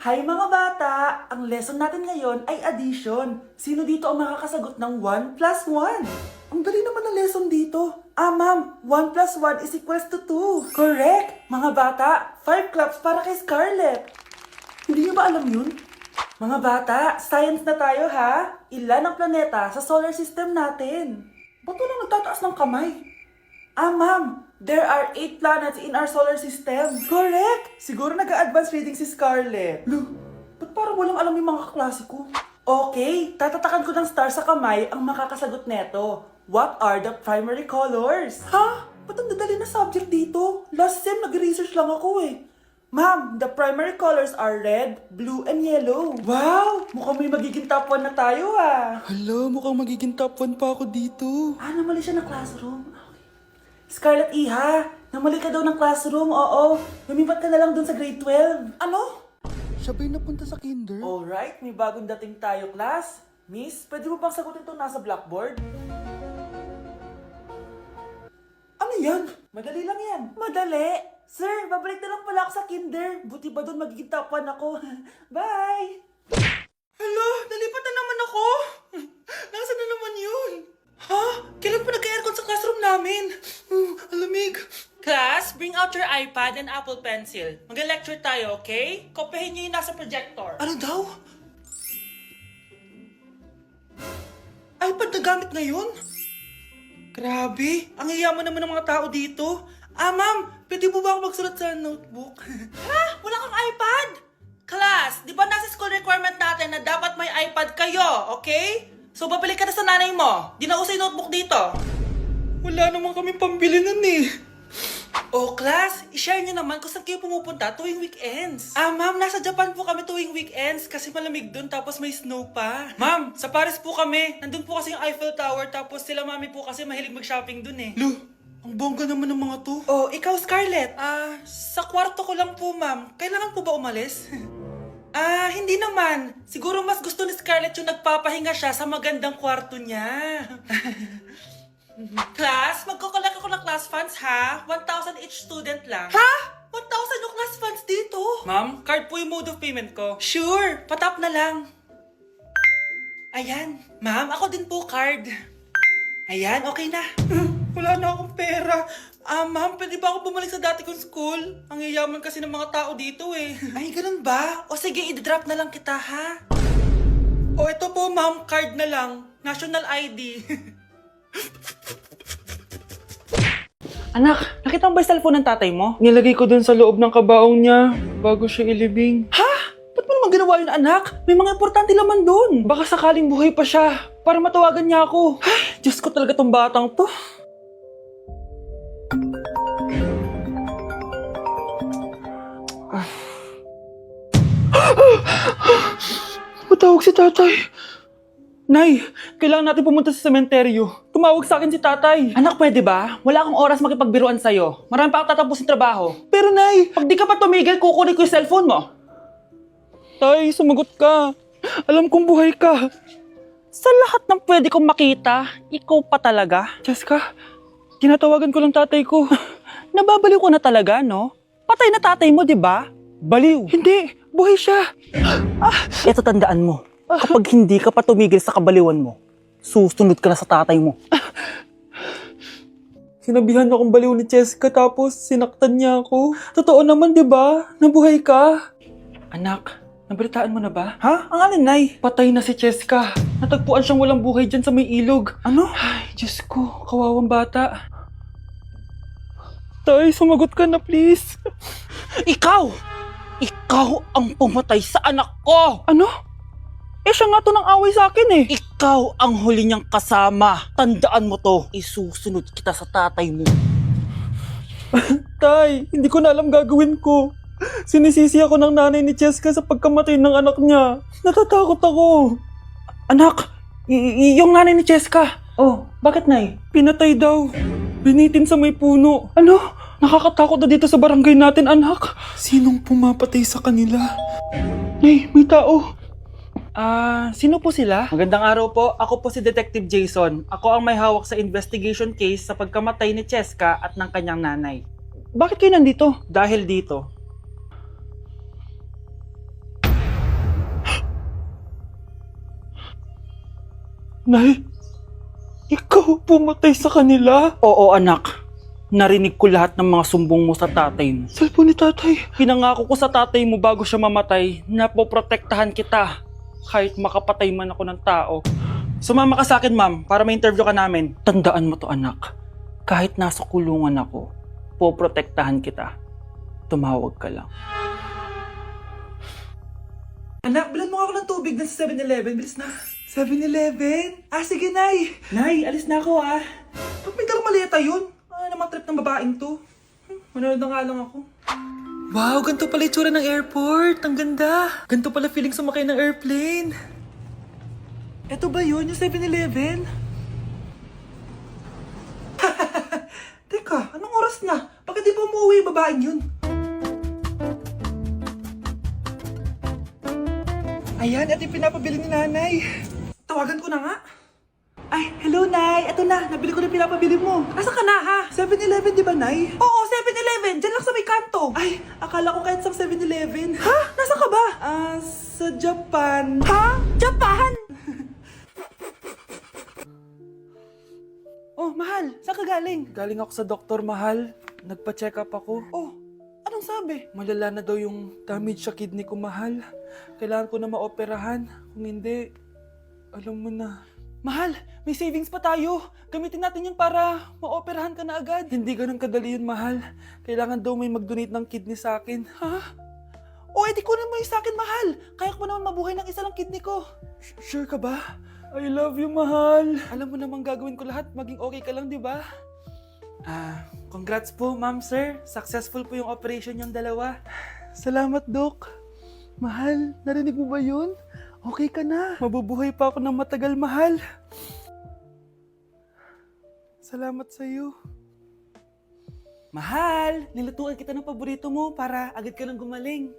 Hi mga bata! Ang lesson natin ngayon ay addition. Sino dito ang makakasagot ng 1 plus 1? Ang dali naman ng lesson dito. Ma'am, 1 plus 1 is equals to 2. Correct! Mga bata, 5 claps para kay Scarlett. Hindi niyo ba alam yun? Mga bata, science na tayo ha? Ilan ang planeta sa solar system natin? Ba't walang nagtataas ng kamay? Ma'am, there are 8 planets in our solar system. Correct! Siguro nag-a-advance reading si Scarlett. Lo, ba't parang walang alam yung mga kaklase ko? Okay, tatatakan ko ng star sa kamay ang makakasagot neto. What are the primary colors? Ha? Ba't ang dadali na subject dito? Last sem, nag-research lang ako eh. Ma'am, the primary colors are red, blue, and yellow. Wow! Mukhang may magiging top 1 na tayo ah. Hala, mukhang magiging top 1 pa ako dito. Namali siya ng classroom. Scarlett Iha, namali ka daw ng classroom, oo. Lumipat ka na lang dun sa grade 12. Ano? Siya ba'y napunta sa kinder? Alright, may bagong dating tayo, class. Miss, pwede mo bang sagutin itong nasa blackboard? Ano yan? Madali lang yan. Madali? Sir, babalik na lang pala ako sa kinder. Buti ba doon magiging top 1 ako? Bye! Hala, nalipat na naman ako. Nasaan na naman yun? Ha? Kailan pa nagka-aircon sa classroom namin? Alamig. Class, bring out your iPad and Apple Pencil. Mag-lecture tayo, okay? Kopyahin niyo yung nasa projector. Ano daw? iPad na gamit ngayon? Grabe, ang yayaman naman ng mga tao dito. Ma'am, pwede mo ba ako magsulat sa notebook? Ha? Wala kang iPad? Class, di ba nasa school requirement natin na dapat may iPad kayo, okay? So, babalik ka na sa nanay mo. Di na uso yung notebook dito. Wala naman kami pambili nun eh. Oh, class, i-share nyo naman kung saan kayo pumupunta tuwing weekends. Ma'am, nasa Japan po kami tuwing weekends kasi malamig dun tapos may snow pa. Ma'am, sa Paris po kami. Nandun po kasi yung Eiffel Tower tapos sila mami po kasi mahilig mag-shopping dun eh. Lo, ang bongga naman ng mga to. Oh, ikaw Scarlett. Sa kwarto ko lang po ma'am. Kailangan po ba umalis? Hindi naman. Siguro mas gusto ni Scarlett yung nagpapahinga siya sa magandang kwarto niya. Class, magkukulak ako ng class funds ha? 1,000 each student lang. Ha? 1,000 yung class funds dito? Ma'am, card po yung mode of payment ko. Sure, patap na lang. Ayan. Ma'am, ako din po card. Ayan, okay na. Wala na akong pera. Ma'am, pwede ba ako bumalik sa dati kong school? Ang yayaman kasi ng mga tao dito eh. Ay, ganun ba? O sige, i-drop na lang kita ha? O ito po ma'am, card na lang. National ID. Anak, nakita mo ba yung cellphone ng tatay mo? Nilagay ko dun sa loob ng kabaong niya bago siya ilibing. Ha? Ba't mo naman ginawa yun anak? May mga importante laman dun. Baka sakaling buhay pa siya para matawagan niya ako. Ay, Diyos ko talaga tong batang to. Patawag si tatay. Nay, kailangan natin pumunta sa sementeryo. Tumawag sa akin si tatay. Anak, pwede ba? Wala akong oras makipagbiruan sa'yo. Marami pa ako tatapusin trabaho. Pero nay, Pag di ka pa tumigil, kukunin ko yung cellphone mo. tay, sumagot ka. Alam kong buhay ka. Sa lahat ng pwede kong makita, ikaw pa talaga. Jessica, tinatawagan ko lang tatay ko. Nababaliw ko na talaga, no? Patay na tatay mo, di ba? Baliw. Hindi, buhay siya. Ito tandaan mo. Kapag hindi ka pa tumigil sa kabaliwan mo, susunod ka na sa tatay mo. Sinabihan akong baliw ni Jessica tapos sinaktan niya ako. Totoo naman, di ba? Nabuhay ka. Anak, nabalitaan mo na ba? Ha? Ang alin, Nay? Patay na si Jessica. Natagpuan siyang walang buhay dyan sa may ilog. Ano? Ay, Diyos ko, kawawang bata. Tay, sumagot ka na please. Ikaw! Ikaw ang pumatay sa anak ko! Ano? Siya nga to ng away sa akin eh. Ikaw ang huli niyang kasama. Tandaan mo to. Isusunod kita sa tatay mo. Tay, hindi ko na alam gagawin ko. Sinisisi ako ng nanay ni Jessica sa pagkamatay ng anak niya. Natatakot ako. Anak, yung nanay ni Jessica. Oh, bakit Nay? Pinatay daw. Binitin sa may puno. Ano? Nakakatakot na dito sa barangay natin, anak. Sinong pumapatay sa kanila? Nay, may tao. Sino po sila? Magandang araw po. Ako po si Detective Jason. Ako ang may hawak sa investigation case sa pagkamatay ni Cheska at ng kanyang nanay. Bakit kayo nandito? Dahil dito. Nay, ikaw pumatay sa kanila? Oo, anak. Narinig ko lahat ng mga sumbong mo sa tatay mo. Cellphone ni tatay. Pinangako ko sa tatay mo bago siya mamatay na poprotektahan kita kahit makapatay man ako ng tao. Sumama ka sa akin, ma'am, para ma-interview ka namin. Tandaan mo to, anak. Kahit nasa kulungan ako, poprotektahan kita. Tumawag ka lang. Anak, bilan mo ako ng tubig na sa 7-Eleven. Bilis na. 7-Eleven? Ah, sige, Nay. Nay, alis na ako, ah. Ba't may dalang maleta yun? Ano naman trip ng babaeng to? Manonood na nga lang ako. Wow, ganito pala itsura ng airport. Ang ganda. Ganito pala feeling sumakay ng airplane. Eto ba yun, yung 7-Eleven? Teka, anong oras na? Bakit di pa umuwi yung babaeng yun? Ayan, ito yung pinapabili ni nanay. Tawagan ko na nga. Ay, hello, Nay. Eto na, nabili ko na pinapabili mo. Nasaan ka na, ha? 7-Eleven, di ba, Nay? Oo, 7-Eleven. Diyan lang sa may kanto. Ay, akala ko kahit sa 7-Eleven. Ha? Nasaan ka ba? Sa Japan. Ha? Japan? Oh, mahal. Saan ka galing? Galing ako sa doktor, mahal. Nagpa-check up ako. Oh, anong sabi? Malala na daw yung damage sa kidney ko, mahal. Kailangan ko na maoperahan. Kung hindi, alam mo na. Mahal, may savings pa tayo. Gamitin natin yun para maoperahan ka na agad. Hindi ganun kadali yun, mahal. Kailangan daw may mag-donate ng kidney sa akin. Ha? O, edi kunin mo yung sa akin, mahal. Kaya ko naman mabuhay ng isa lang kidney ko. Sure ka ba? I love you, mahal. Alam mo namang gagawin ko lahat. Maging okay ka lang, di ba? Congrats po, ma'am, sir. Successful po yung operation yung dalawa. Salamat, Doc. Mahal, narinig mo ba yun? Okay ka na. Mabubuhay pa ako ng matagal, mahal. Salamat sa'yo. Mahal, nilutuan kita ng paborito mo para agad ka nang gumaling.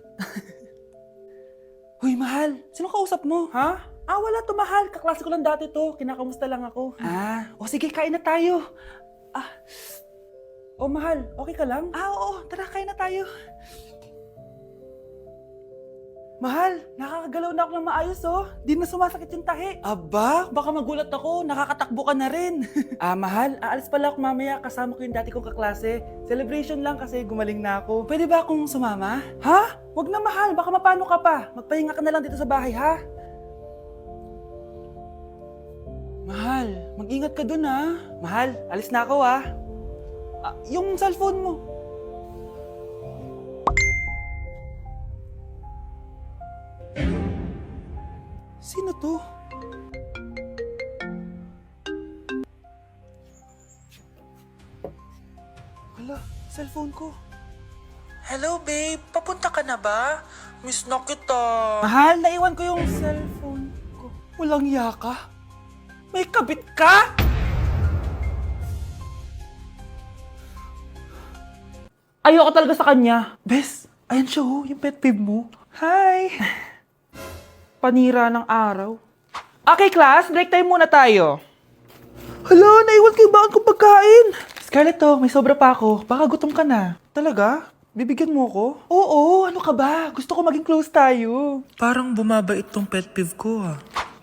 Hoy, mahal. Sino kausap mo? Ha? Wala to, mahal. Kaklase ko lang dati to. Kinakamusta lang ako. Sige, kain na tayo. Mahal. Okay ka lang? Oo. Tara, kain na tayo. Mahal, nakakagalaw na ako ng maayos, oh. Di na sumasakit yung tahi. Aba, baka magulat ako. Nakakatakbo ka na rin. Mahal, aalis pala ako mamaya. Kasama ko yung dati kong kaklase. Celebration lang kasi gumaling na ako. Pwede ba akong sumama? Ha? Wag na, mahal. Baka mapano ka pa. Magpahinga ka na lang dito sa bahay, ha? Mahal, mag-ingat ka dun, ha? Mahal, alis na ako, ha? Yung cellphone mo. Sino to? Hala, cellphone ko. Hello, babe. Papunta ka na ba? Miss na kita. Mahal, naiwan ko yung cellphone ko. Walang yaka. May kabit ka? Ayoko talaga sa kanya. Bes, ayan siya, oh, yung pet peeve mo. Hi! Panira ng araw. Okay, class. Break time muna tayo. Hala, naiwan ko yung bakit kong pagkain. Scarlett, to, may sobra pa ako. Baka gutom ka na. Talaga? Bibigyan mo ako? Oo, ano ka ba? Gusto ko maging close tayo. Parang bumabait tong pet peeve ko,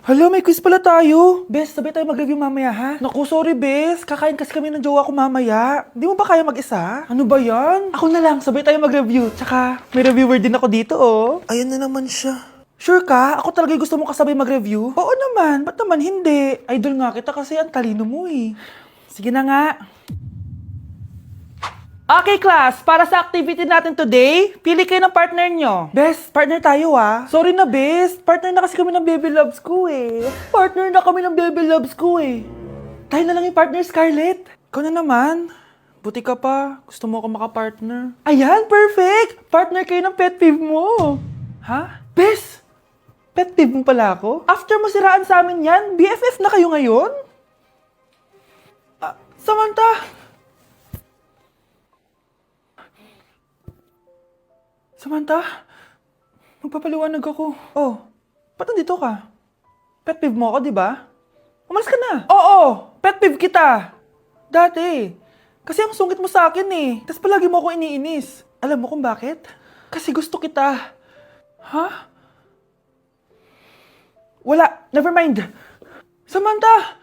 Hala, may quiz pala tayo. Bes, sabay tayo mag-review mamaya, ha? Naku, sorry, Bes. Kakain kasi kami ng jowa ko mamaya. Di mo ba kaya mag-isa? Ano ba yan? Ako na lang, sabay tayo mag-review. Tsaka, may reviewer din ako dito, oh. Ayan na naman siya. Sure ka? Ako talaga gusto mo kasabay mag-review? Oo naman. Ba't naman hindi? Idol nga kita kasi ang talino mo, eh. Sige na nga. Okay, class. Para sa activity natin today, pili kayo ng partner nyo. Bes, partner tayo, Sorry na, Bes. Partner na kasi kami ng baby loves ko, eh. Partner na kami ng baby loves ko, eh. Tayo na lang yung partner, Scarlett. Ikaw na naman. Buti ka pa. Gusto mo ako makapartner. Ayan, perfect! Partner kayo ng pet peeve mo. Ha? Bes! Pet peeve mo pala ako? After mo siraan sa amin yan, BFF na kayo ngayon? Samantha! Samantha, magpapaliwanag ako. Oh, ba't nandito ka? Pet peeve mo ako, di ba? Umalis ka na. Oo, pet peeve kita. Dati. Kasi ang sungit mo sa akin, eh. Tapos palagi mo ako iniinis. Alam mo kung bakit? Kasi gusto kita. Ha? Wala, never mind. Samantha!